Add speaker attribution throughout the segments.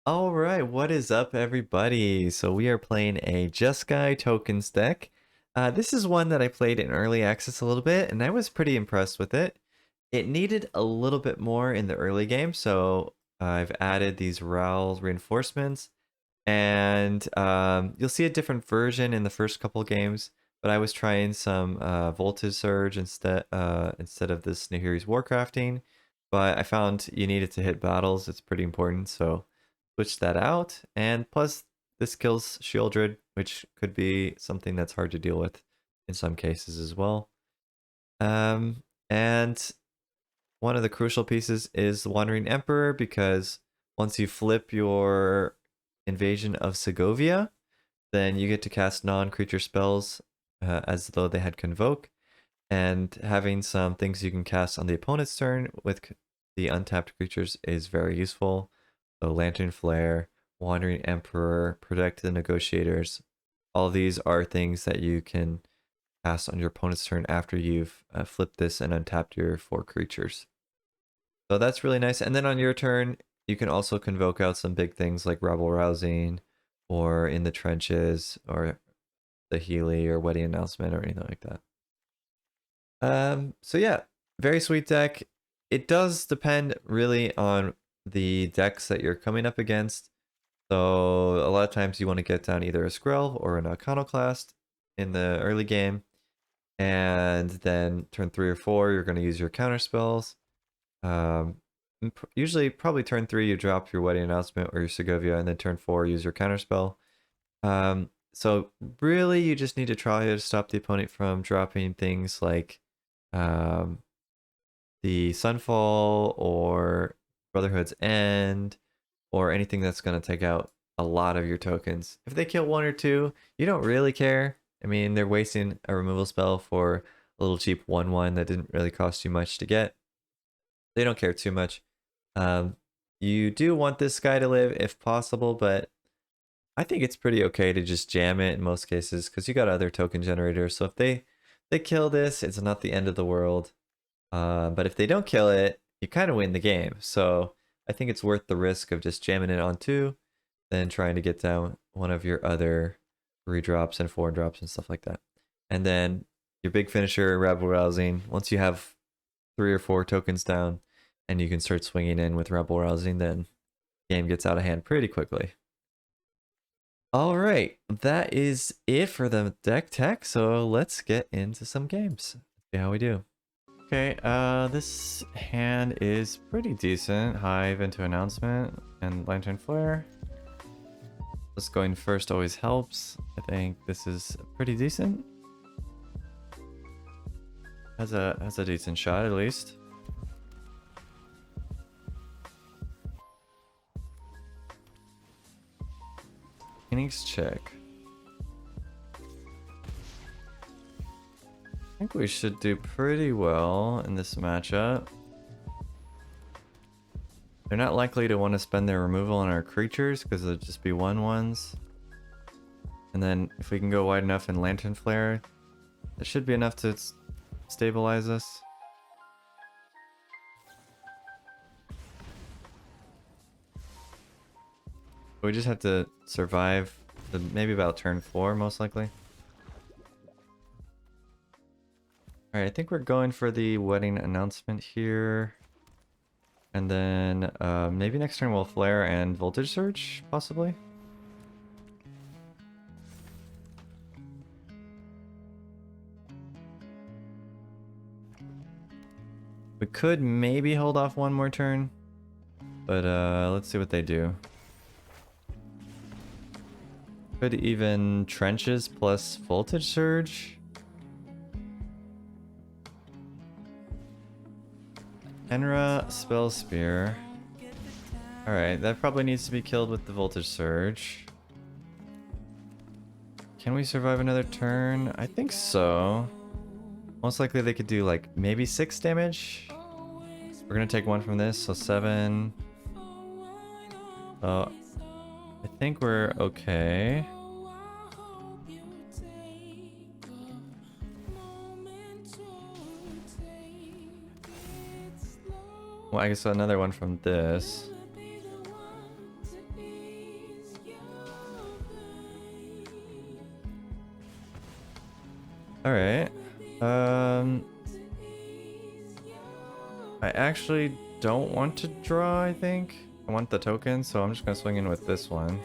Speaker 1: Alright, what is up everybody? So we are playing a Jeskai tokens deck. This is one that I played in early access a little bit, and I was pretty impressed with it. It needed a little bit more in the early game, so I've added these RAL reinforcements, and you'll see a different version in the first couple games, but I was trying some Voltage Surge instead of this Nahiri's Warcrafting, but I found you needed to hit battles, it's pretty important, so switch that out. And plus, this kills Shieldred, which could be something that's hard to deal with in some cases as well. And one of the crucial pieces is the Wandering Emperor, because once you flip your invasion of Segovia, then you get to cast non-creature spells as though they had Convoke, and having some things you can cast on the opponent's turn with the untapped creatures is very useful. So Lantern Flare, Wandering Emperor, Protect the Negotiators, all these are things that you can cast on your opponent's turn after you've flipped this and untapped your 4 creatures. So that's really nice. And then on your turn, you can also convoke out some big things like Rabble Rousing, or In the Trenches, or the Healy, or Wedding Announcement, or anything like that. So yeah, very sweet deck. It does depend really on the decks that you're coming up against. So a lot of times you want to get down either a Skrell or an Iconoclast in the early game. And then turn 3 or 4, you're going to use your counter spells. Usually, probably turn 3, you drop your Wedding Announcement or your Segovia, and then turn 4, use your counter spell. So really, you just need to try to stop the opponent from dropping things like the Sunfall or Brotherhood's End, or anything that's going to take out a lot of your tokens. If they kill 1 or 2, you don't really care. I mean, they're wasting a removal spell for a little cheap 1/1 that didn't really cost you much to get. They don't care too much. You do want this guy to live if possible, but I think it's pretty okay to just jam it in most cases, because you got other token generators. So if they kill this, it's not the end of the world. But if they don't kill it, you kind of win the game. So I think it's worth the risk of just jamming it on 2, then trying to get down one of your other 3-drops and 4-drops and stuff like that. And then your big finisher, Rabble Rousing, once you have 3 or 4 tokens down and you can start swinging in with Rabble Rousing, then the game gets out of hand pretty quickly. All right, that is it for the deck tech, so let's get into some games. See how we do. Okay, this hand is pretty decent. Hive into Announcement and Lantern Flare. Just going first always helps. I think this is pretty decent. Has a decent shot at least. Innings check. I think we should do pretty well in this matchup. They're not likely to want to spend their removal on our creatures because they'll just be 1/1s. And then if we can go wide enough in Lantern Flare, that should be enough to stabilize us. We just have to survive maybe about turn 4 most likely. Alright, I think we're going for the Wedding Announcement here. And then maybe next turn we'll Flare and Voltage Surge, possibly? We could maybe hold off one more turn, but let's see what they do. Could even Trenches plus Voltage Surge. Enra Spell Spear. Alright, that probably needs to be killed with the Voltage Surge. Can we survive another turn? I think so. Most likely they could do like maybe 6 damage. We're gonna take 1 from this, so 7. So I think we're okay. Well, I guess another one from this. Alright. I actually don't want to draw, I think. I want the token, so I'm just gonna swing in with this one.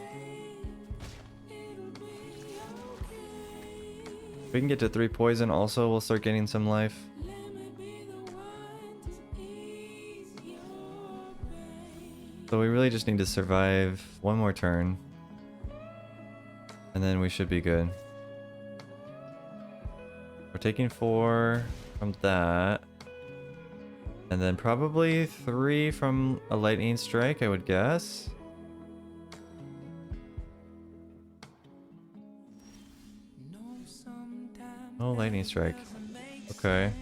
Speaker 1: If we can get to 3 poison also, we'll start getting some life. So we really just need to survive one more turn. And then we should be good. We're taking 4 from that. And then probably 3 from a lightning strike, I would guess. Oh, lightning strike. Okay.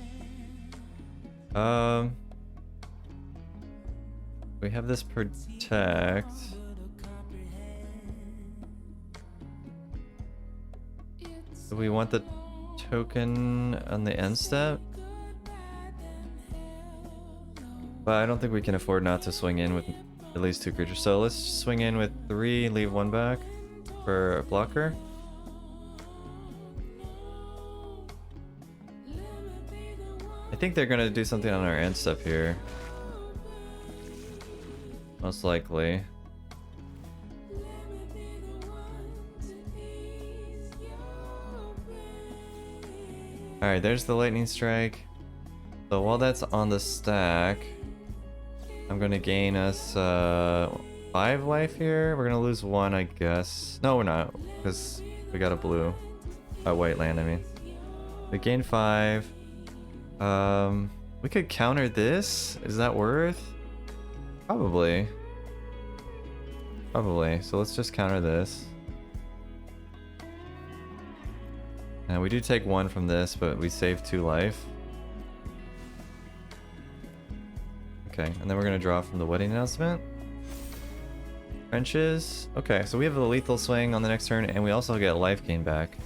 Speaker 1: We have this protect. Do we want the token on the end step? But I don't think we can afford not to swing in with at least 2 creatures. So let's swing in with 3, leave 1 back for a blocker. I think they're gonna do something on our end step here. Most likely. Alright, there's the lightning strike. So while that's on the stack, I'm gonna gain us 5 life here. We're gonna lose 1, I guess. No, we're not, because we got a blue. A white land, I mean. We gain 5. We could counter this. Is that worth? Probably. Probably. So let's just counter this. And we do take 1 from this, but we save 2 life. Okay, and then we're gonna draw from the wedding announcement. Trenches. Okay, so we have a lethal swing on the next turn, and we also get life gain back.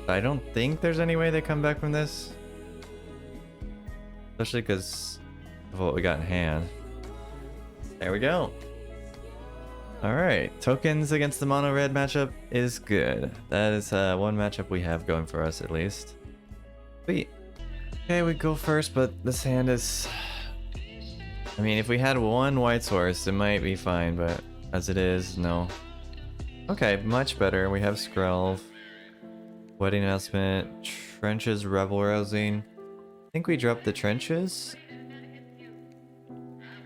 Speaker 1: I don't think there's any way they come back from this. Especially because of what we got in hand. There we go. Alright, tokens against the mono red matchup is good. That is one matchup we have going for us at least. Sweet. Okay, we go first, but this hand is... I mean, if we had 1 white source, it might be fine, but as it is, no. Okay, much better. We have Skrelv. Wedding announcement. Trenches, rebel rousing. I think we dropped the trenches.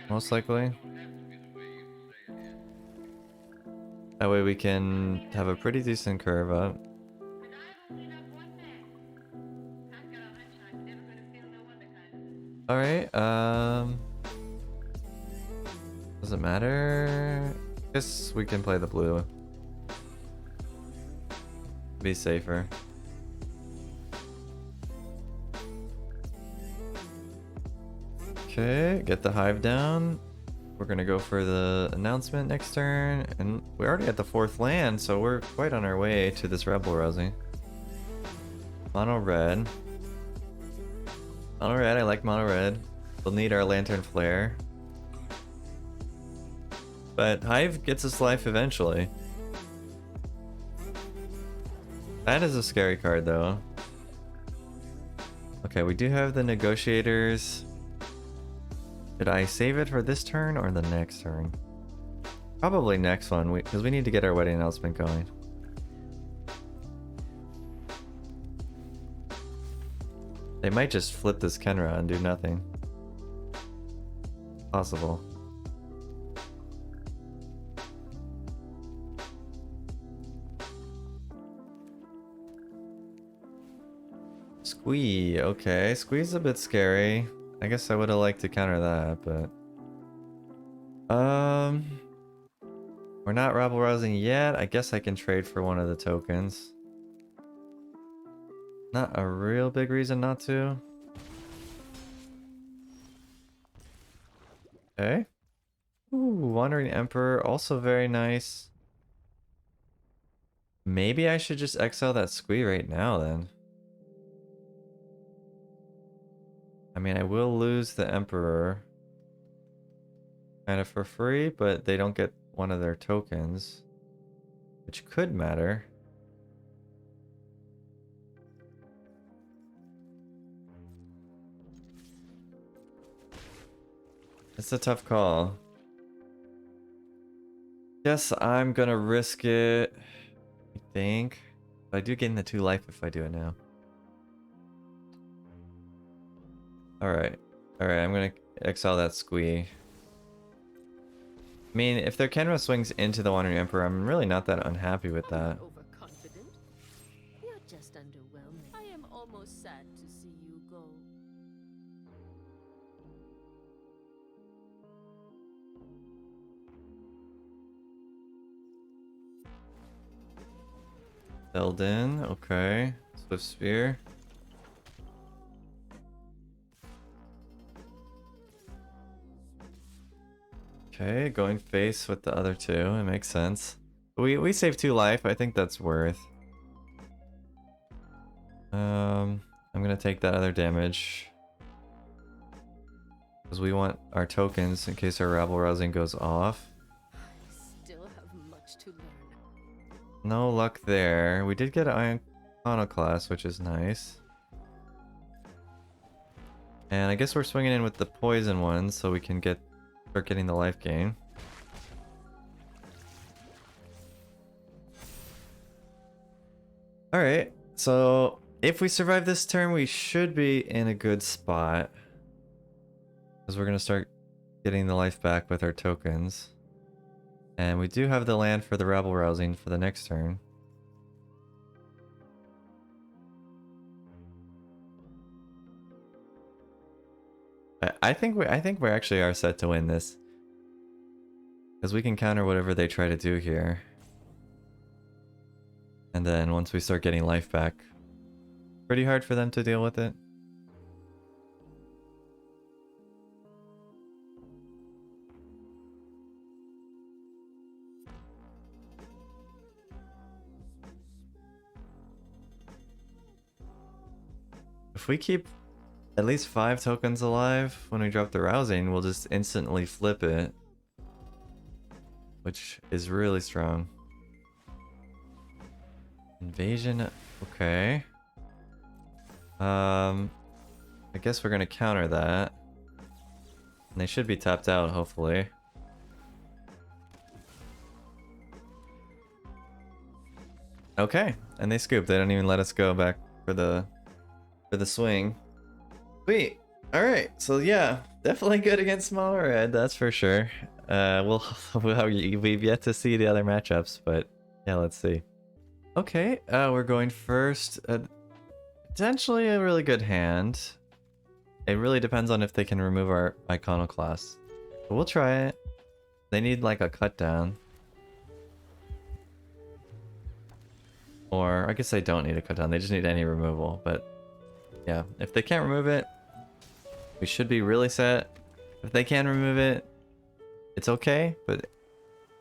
Speaker 1: Most likely. That way we can have a pretty decent curve up. Alright, does it matter? I guess we can play the blue. Be safer. Okay, get the hive down. We're gonna go for the announcement next turn, and we already at the 4th land, so we're quite on our way to this rebel rousing. Mono red. Mono red, I like mono red. We'll need our lantern flare. But hive gets us life eventually. That is a scary card though. Okay, we do have the negotiators. Should I save it for this turn or the next turn? Probably next one, because we need to get our wedding announcement going. They might just flip this Kenra and do nothing. Possible. Squee, okay. Squee's a bit scary. I guess I would have liked to counter that, but... We're not rabble rousing yet. I guess I can trade for one of the tokens. Not a real big reason not to. Okay. Ooh, Wandering Emperor, also very nice. Maybe I should just exile that Squee right now then. I mean, I will lose the Emperor kind of for free, but they don't get one of their tokens. which could matter. It's a tough call. Guess I'm gonna risk it, I think. But I do gain the 2 life if I do it now. Alright. Alright, I'm gonna exile that Squee. I mean, if their Kenra swings into the Wandering Emperor, I'm really not that unhappy with that.
Speaker 2: Overconfident? You're just underwhelming. I am almost sad to see you go.
Speaker 1: Eldin, okay. Swift Spear. Okay, going face with the other 2. It makes sense. We save 2 life. I think that's worth. I'm gonna take that other damage. Because we want our tokens in case our rabble rousing goes off.
Speaker 2: I still have much to learn.
Speaker 1: No luck there. We did get an Iconoclast, which is nice. And I guess we're swinging in with the poison ones so we can start getting the life gain. Alright, so if we survive this turn, we should be in a good spot. Because we're going to start getting the life back with our tokens. And we do have the land for the rabble rousing for the next turn. I think we actually are set to win this. Because we can counter whatever they try to do here. And then once we start getting life back, pretty hard for them to deal with it. If we keep at least 5 tokens alive when we drop the rousing, we'll just instantly flip it. Which is really strong. Invasion, okay. I guess we're gonna counter that. And they should be tapped out, hopefully. Okay, and they scoop. They don't even let us go back for the swing. Sweet. All right. So yeah, definitely good against smaller red. That's for sure. We've yet to see the other matchups, but yeah, let's see. Okay, we're going first. Potentially a really good hand. It really depends on if they can remove our Iconoclast. But we'll try it. They need like a cut down. Or I guess they don't need a cut down. They just need any removal. But yeah, if they can't remove it, we should be really set. If they can remove it, it's okay, but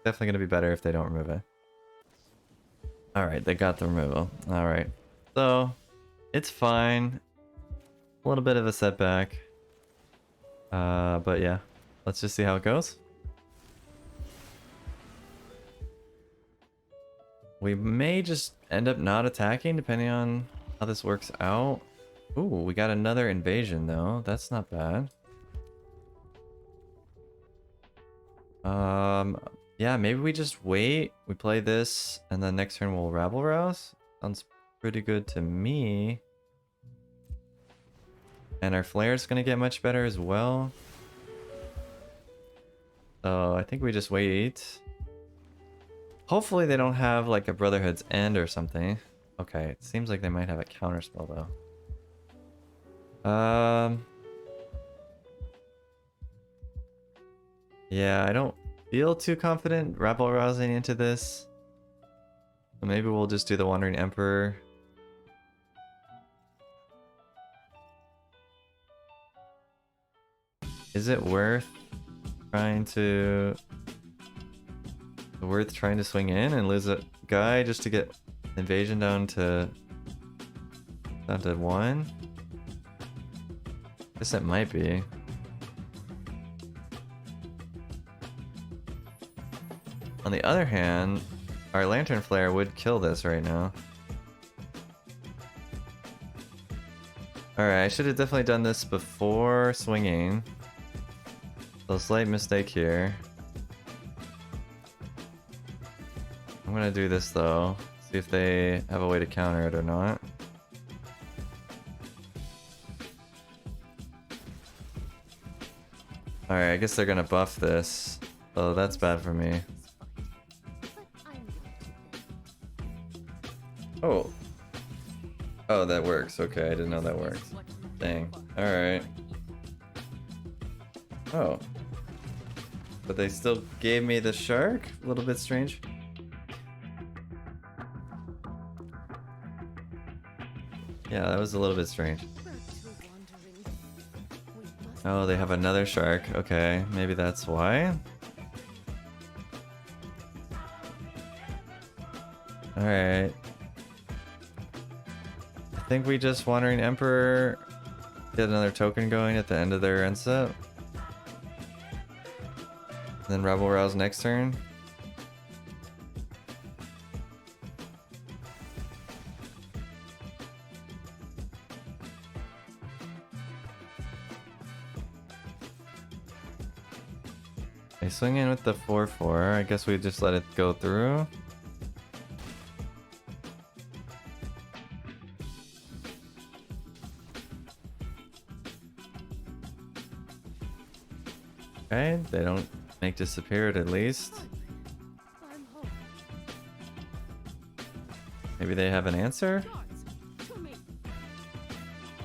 Speaker 1: definitely going to be better if they don't remove it. Alright, they got the removal. Alright. So, it's fine. A little bit of a setback. But yeah, let's just see how it goes. We may just end up not attacking depending on how this works out. Ooh, we got another invasion though. That's not bad. Yeah, maybe we just wait. We play this and then next turn we'll rabble rouse. Sounds pretty good to me. And our flare's gonna get much better as well. So I think we just wait. Hopefully they don't have like a Brotherhood's End or something. Okay, it seems like they might have a counterspell though. Yeah, I don't feel too confident rabble rousing into this. So maybe we'll just do the Wandering Emperor. Is it worth trying to swing in and lose a guy just to get invasion down to 1? Guess it might be. On the other hand, Our Lantern Flare would kill this right now. Alright, I should have definitely done this before swinging. So slight mistake here. I'm gonna do this though. See if they have a way to counter it or not. Alright, I guess they're gonna buff this. So that's bad for me. Oh. Oh, that works. Okay, I didn't know that worked. Dang. Alright. Oh. But they still gave me the shark? A little bit strange. Yeah, that was a little bit strange. Oh, they have another shark. Okay, maybe that's why. Alright. I think we just Wandering Emperor get another token going at the end of their end step. Then Rebel Rouse next turn. They swing in with the 4/4. I guess we just let it go through. Okay, they don't make disappear it at least. Maybe they have an answer?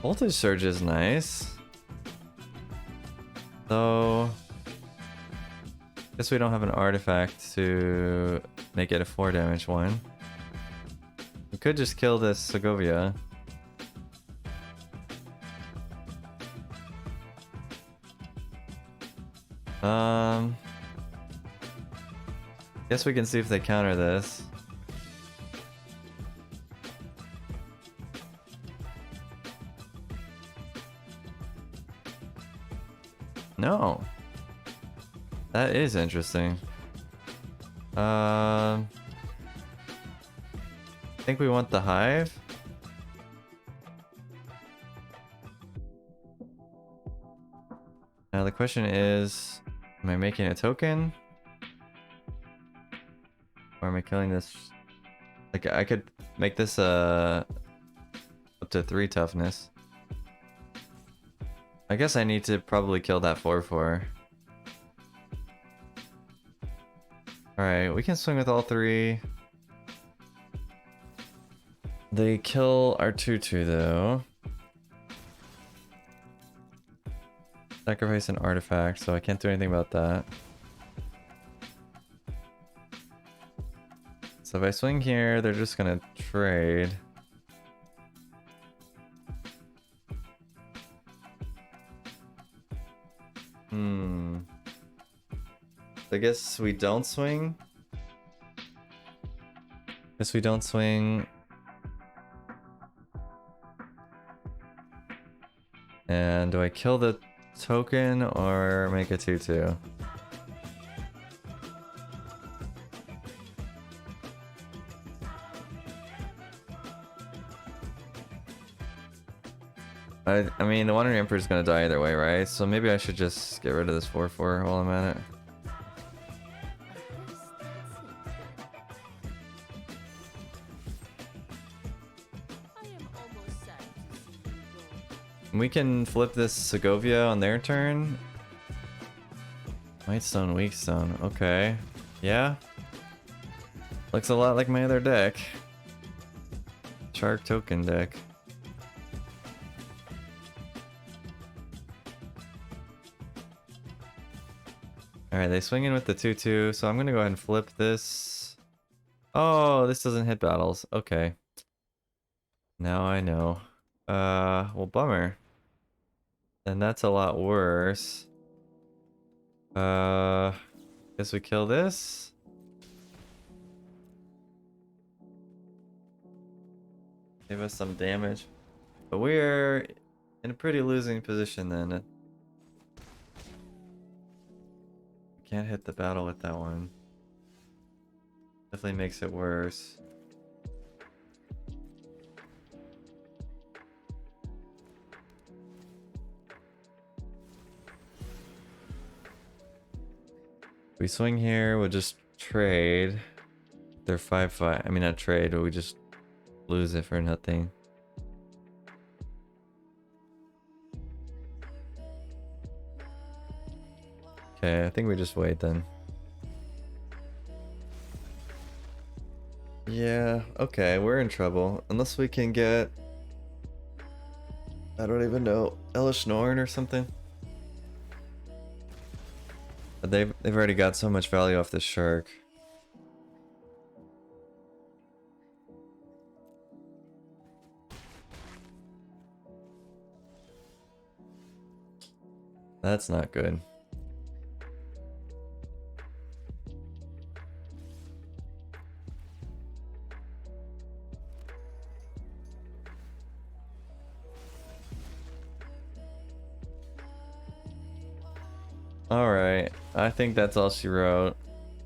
Speaker 1: Voltage Surge is nice. Though, guess we don't have an artifact to make it a 4 damage one. We could just kill this Segovia. Guess we can see if they counter this. No. That is interesting. I think we want the hive. Now the question is, am I making a token? Or am I killing this? Like, I could make this up to 3 toughness. I guess I need to probably kill that 4/4. Alright, we can swing with all 3. They kill our 2/2 though. Sacrifice an artifact, so I can't do anything about that. So if I swing here, they're just gonna trade. I guess we don't swing. Guess we don't swing. And do I kill the token or make a 2/2? I mean, the Wandering Emperor is gonna die either way, right? So maybe I should just get rid of this 4/4 while I'm at it. We can flip this Segovia on their turn. White Stone, Weak Stone. Okay. Yeah. Looks a lot like my other deck. Shark token deck. Alright, they swing in with the 2/2, so I'm gonna go ahead and flip this. Oh, this doesn't hit battles. Okay. Now I know. Well, bummer. Then that's a lot worse. Guess we kill this. Give us some damage. But we're in a pretty losing position then. Can't hit the battle with that one. Definitely makes it worse. We swing here, we'll just trade. They're 5-5. I mean, not trade, but we just lose it for nothing. Okay, I think we just wait then. Yeah, okay, we're in trouble. Unless we can get... I don't even know. Elish Norn or something? But they've already got so much value off this shark. That's not good. Alright, I think that's all she wrote.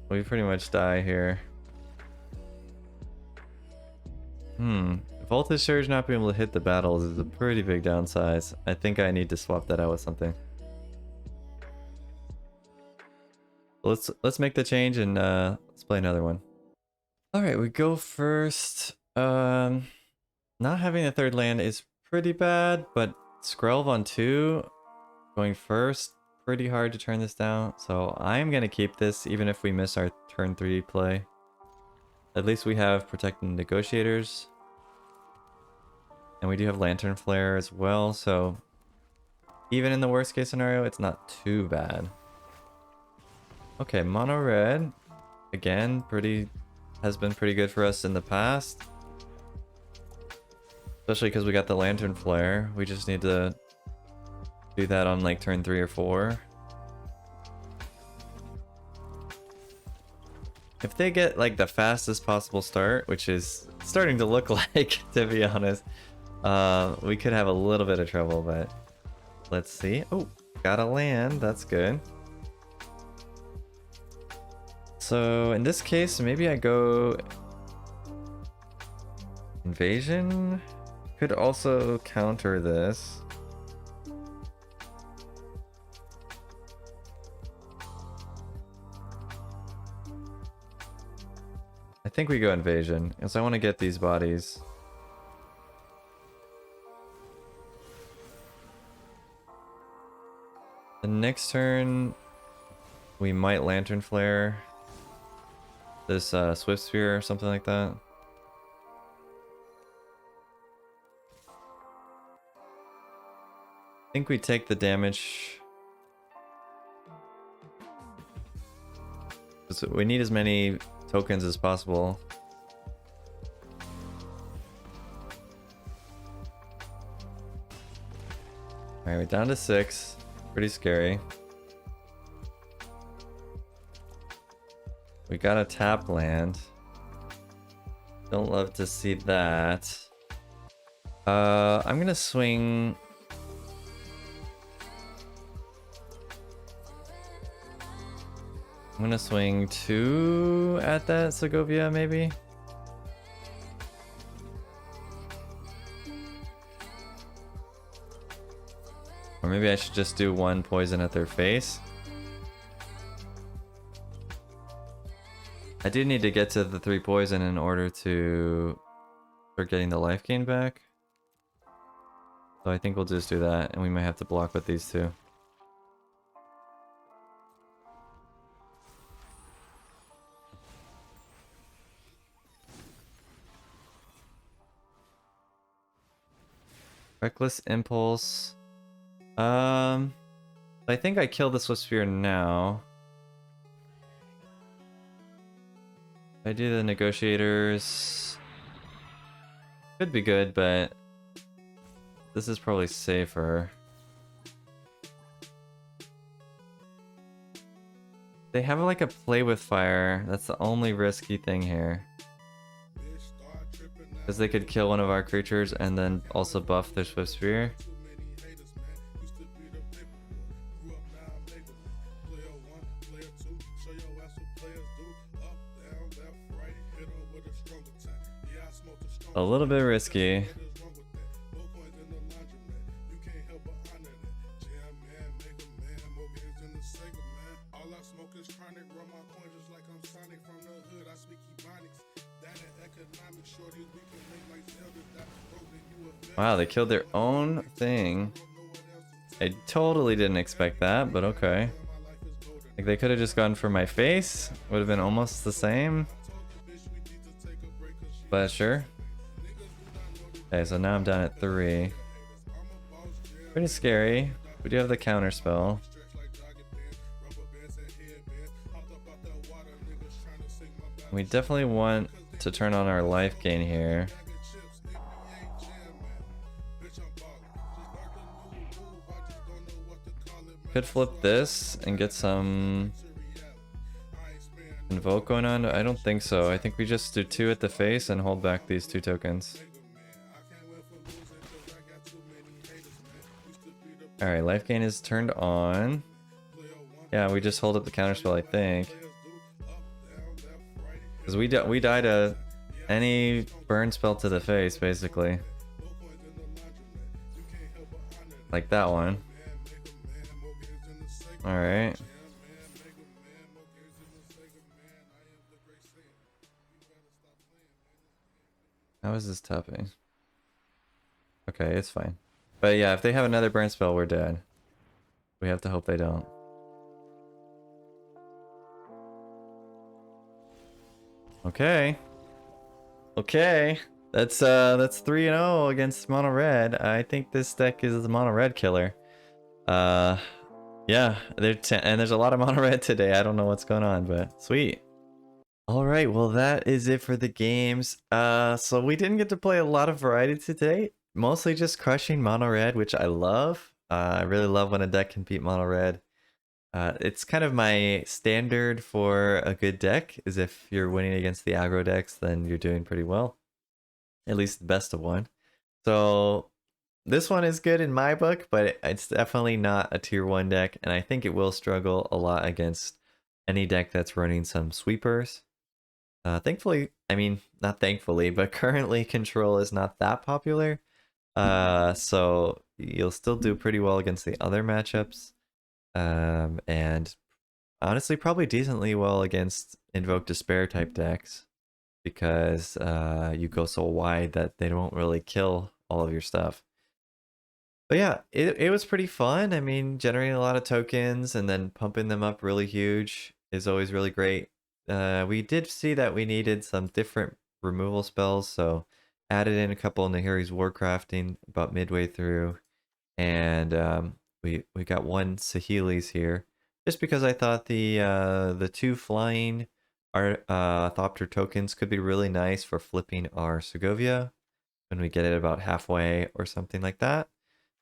Speaker 1: We pretty much die here. Voltage Surge not being able to hit the battles is a pretty big downside. I think I need to swap that out with something. Let's make the change and let's play another one. Alright, we go first. Not having a third land is pretty bad, but Skrelv on 2 going first, pretty hard to turn this down. So I'm gonna keep this even if we miss our turn 3 play. At least we have Protecting Negotiators. And we do have Lantern Flare as well, so even in the worst case scenario, it's not too bad. Okay, mono red. Again, has been pretty good for us in the past. Especially because we got the Lantern Flare. We just need to do that on like turn 3 or 4. If they get like the fastest possible start, which is starting to look like, to be honest, we could have a little bit of trouble, but let's see. Oh, got a land. That's good. So in this case, maybe I go Invasion. Could also counter this. I think we go Invasion, because I want to get these bodies. The next turn, we might Lantern Flare this Swift Sphere or something like that. I think we take the damage. So we need as many tokens as possible. Alright, we're down to 6. Pretty scary. We got a tap land. Don't love to see that. I'm gonna swing. I'm gonna swing 2 at that Segovia, maybe. Or maybe I should just do 1 poison at their face. I do need to get to the 3 poison in order to start getting the life gain back. So I think we'll just do that, and we might have to block with these 2. Reckless Impulse. I think I kill the Swift Sphere now. If I do the Negotiators, could be good, but this is probably safer. They have like a play with fire. That's the only risky thing here. Because they could kill one of our creatures and then also buff their Swift Sphere. a little bit risky. Wow, they killed their own thing. I totally didn't expect that, but okay. Like, they could have just gone for my face. Would have been almost the same. But sure. Okay, so now I'm down at 3. Pretty scary. We do have the counter spell. We definitely want to turn on our life gain here. Could flip this and get some invoke going on. I don't think so. I think we just do 2 at the face and hold back these 2 tokens. Alright, life gain is turned on. Yeah, we just hold up the counterspell, I think. Because we die to any burn spell to the face, basically. Like that one. Alright. How is this tapping? Okay, it's fine. But yeah, if they have another burn spell, we're dead. We have to hope they don't. Okay. Okay. That's 3-0 against mono red. I think this deck is the mono red killer. Yeah, and there's a lot of mono red today. I don't know what's going on, but sweet. All right, well that is it for the games. So we didn't get to play a lot of variety today. Mostly just crushing mono red, which I love. I really love when a deck can beat mono red. It's kind of my standard for a good deck, is if you're winning against the aggro decks, then you're doing pretty well. At least the best of one. So this one is good in my book, but it's definitely not a tier 1 deck, and I think it will struggle a lot against any deck that's running some sweepers. Thankfully, I mean, not thankfully, but currently control is not that popular. So you'll still do pretty well against the other matchups. And honestly, probably decently well against Invoke Despair type decks, because you go so wide that they don't really kill all of your stuff. But yeah, it was pretty fun. I mean, generating a lot of tokens and then pumping them up really huge is always really great. We did see that we needed some different removal spells, so added in a couple in Nahiri's Warcrafting about midway through, and we got 1 Saheeli's here, just because I thought the 2 flying Thopter tokens could be really nice for flipping our Segovia when we get it about halfway or something like that.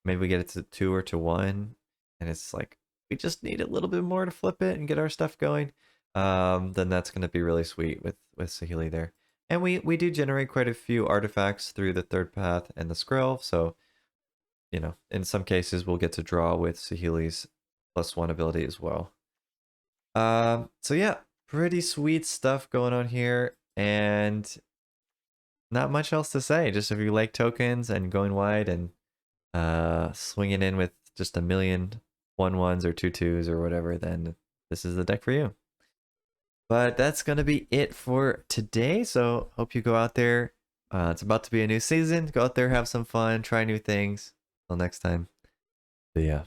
Speaker 1: Maybe we get it to 2 or to 1, and it's like we just need a little bit more to flip it and get our stuff going. Then that's going to be really sweet with Saheeli there. And we do generate quite a few artifacts through the 3rd path and the Skrill, so you know, in some cases we'll get to draw with Saheeli's +1 ability as well. So yeah, pretty sweet stuff going on here, and not much else to say. Just if you like tokens and going wide and swinging in with just a million 1/1s or 2/2s or whatever, then this is the deck for you. But that's going to be it for today. So hope you go out there. It's about to be a new season. Go out there, have some fun, try new things. Till next time. See ya.